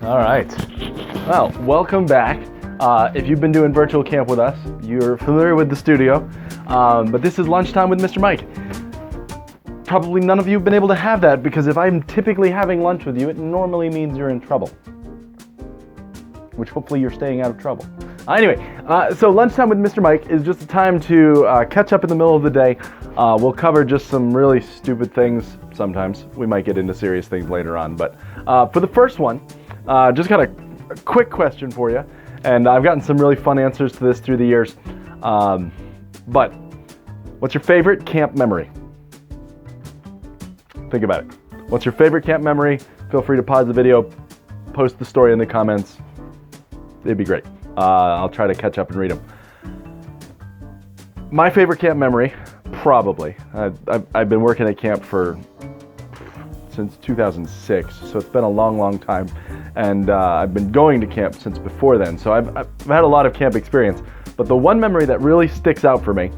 All right. Well, welcome back. If you've been doing virtual camp with us, you're familiar with the studio, but this is Lunchtime with Mr. Mike. Probably none of you have been able to have that because if I'm typically having lunch with you, it normally means you're in trouble, which hopefully you're staying out of trouble. Anyway, so Lunchtime with Mr. Mike is just a time to catch up in the middle of the day. We'll cover just some really stupid things sometimes. We might get into serious things later on, but for the first one, just got a quick question for you, and I've gotten some really fun answers to this through the years. But what's your favorite camp memory? Think about it. What's your favorite camp memory? Feel free to pause the video, post the story in the comments. It'd be great. I'll try to catch up and read them. My favorite camp memory, probably. I've been working at camp since 2006, so it's been a long time, and I've been going to camp since before then, so I've had a lot of camp experience. But the one memory that really sticks out for me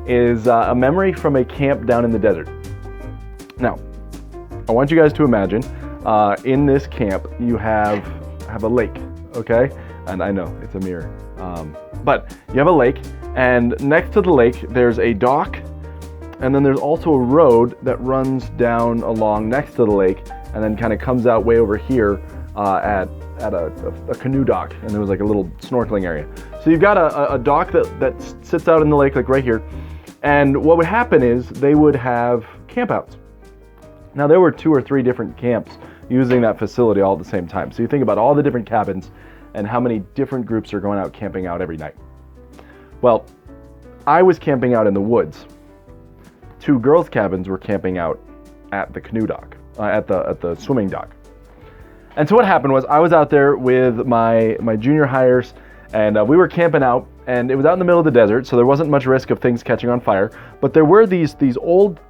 is a memory from a camp down in the desert. Now, I want you guys to imagine in this camp you have a lake, okay? And I know it's a mirror, but you have a lake, and next to the lake there's a dock, and then there's also a road that runs down along next to the lake and then kind of comes out way over here at a canoe dock, and there was like a little snorkeling area. So you've got a dock that sits out in the lake, like right here, and what would happen is they would have campouts. Now there were 2 or 3 different camps using that facility all at the same time. So you think about all the different cabins and how many different groups are going out camping out every night. Well, I was camping out in the woods. 2 girls' cabins were camping out at the canoe dock, at the swimming dock. And so what happened was I was out there with my junior hires, and we were camping out, and it was out in the middle of the desert, so there wasn't much risk of things catching on fire. But there were these old,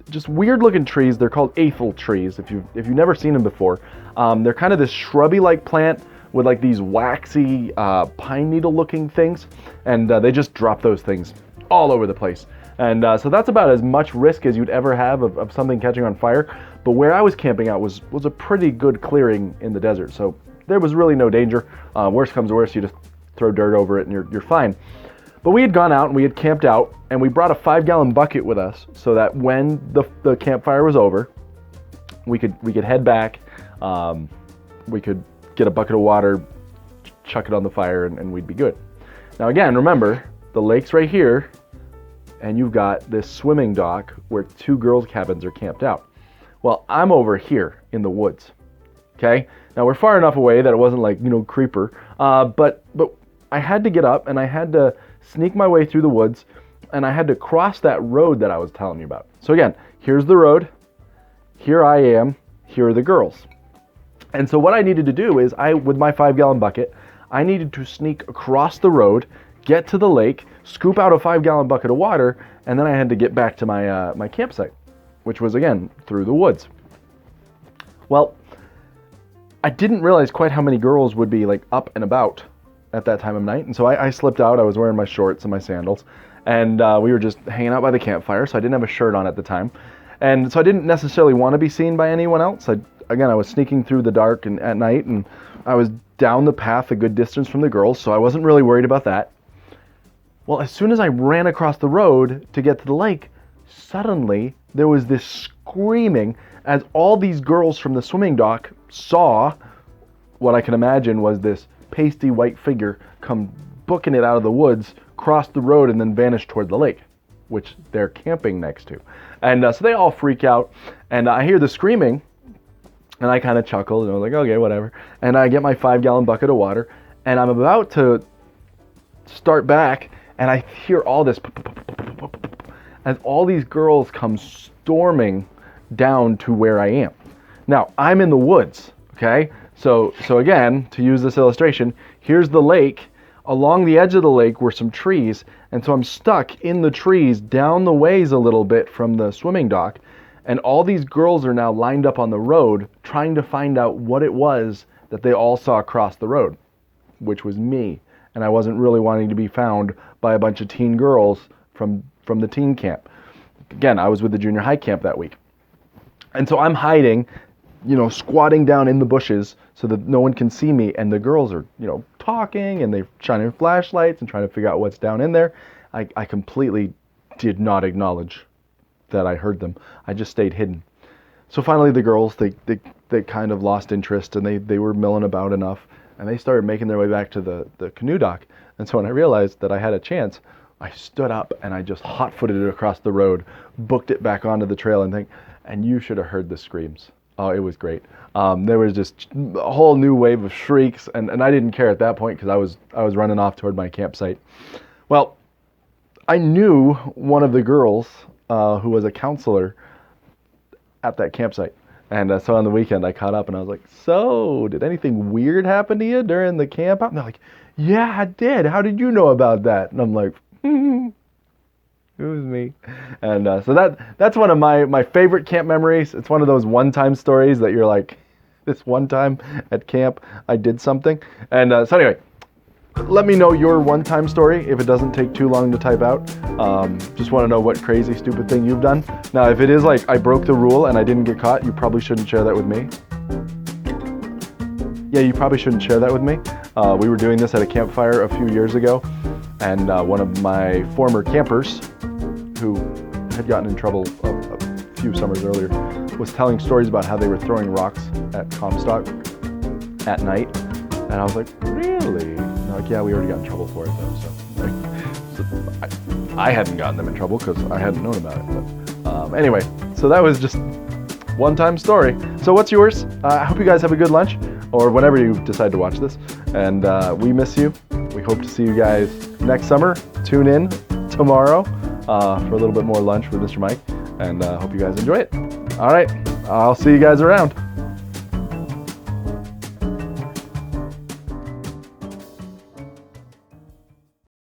just weird-looking trees. They're called athel trees. If you've never seen them before, they're kind of this shrubby-like plant with like these waxy pine needle looking things, and they just drop those things all over the place. And so that's about as much risk as you'd ever have of something catching on fire. But where I was camping out was a pretty good clearing in the desert, so there was really no danger. Worst comes to worst, you just throw dirt over it and you're fine. But we had gone out and we had camped out, and we brought a 5-gallon bucket with us so that when the campfire was over, we could head back. We could get a bucket of water, chuck it on the fire, and we'd be good. Now again, remember, the lake's right here, and you've got this swimming dock where 2 girls' cabins are camped out. Well, I'm over here in the woods, okay? Now we're far enough away that it wasn't like, creeper, but I had to get up and I had to sneak my way through the woods, and I had to cross that road that I was telling you about. So again, here's the road, here I am, here are the girls. And so what I needed to do is, with my 5-gallon bucket, I needed to sneak across the road, get to the lake, scoop out a 5-gallon bucket of water, and then I had to get back to my campsite, which was, again, through the woods. Well, I didn't realize quite how many girls would be like up and about at that time of night, and so I slipped out. I was wearing my shorts and my sandals, and we were just hanging out by the campfire, so I didn't have a shirt on at the time. And so I didn't necessarily want to be seen by anyone else. I was sneaking through the dark and at night, and I was down the path a good distance from the girls, so I wasn't really worried about that. Well, as soon as I ran across the road to get to the lake, suddenly there was this screaming as all these girls from the swimming dock saw what I can imagine was this pasty white figure come booking it out of the woods, cross the road, and then vanish toward the lake, which they're camping next to. And so they all freak out, and I hear the screaming, and I kind of chuckled, and I was like, okay, whatever. And I get my 5-gallon bucket of water, and I'm about to start back, and I hear all this as all these girls come storming down to where I am. Now, I'm in the woods, okay? So again, to use this illustration, here's the lake. Along the edge of the lake were some trees, and so I'm stuck in the trees down the ways a little bit from the swimming dock. And all these girls are now lined up on the road trying to find out what it was that they all saw across the road, which was me. And I wasn't really wanting to be found by a bunch of teen girls from the teen camp. Again, I was with the junior high camp that week. And so I'm hiding squatting down in the bushes so that no one can see me, and the girls are, talking, and they're shining flashlights and trying to figure out what's down in there. I completely did not acknowledge that I heard them. I just stayed hidden. So finally the girls, they kind of lost interest, and they were milling about enough, and they started making their way back to the canoe dock. And so when I realized that I had a chance, I stood up and I just hot-footed it across the road, booked it back onto the trail, and you should have heard the screams. Oh, it was great. There was just a whole new wave of shrieks, and I didn't care at that point because I was running off toward my campsite. Well, I knew one of the girls who was a counselor at that campsite. And so on the weekend I caught up and I was like, so did anything weird happen to you during the camp out? And they're like, yeah, I did. How did you know about that? And I'm like, it was me. And so that's one of my favorite camp memories. It's one of those one-time stories that you're like, this one time at camp I did something. And so anyway, let me know your one-time story if it doesn't take too long to type out. Just want to know what crazy, stupid thing you've done. Now, if it is like I broke the rule and I didn't get caught, you probably shouldn't share that with me. Yeah, you probably shouldn't share that with me. We were doing this at a campfire a few years ago, and one of my former campers, who had gotten in trouble a few summers earlier, was telling stories about how they were throwing rocks at Comstock at night. And I was like, really? And they're like, yeah, we already got in trouble for it though. So I hadn't gotten them in trouble because I hadn't known about it. But anyway, so that was just one-time story. So what's yours? I hope you guys have a good lunch, or whenever you decide to watch this. And we miss you. We hope to see you guys next summer. Tune in tomorrow for a little bit more lunch with Mr. Mike. And hope you guys enjoy it. All right, I'll see you guys around.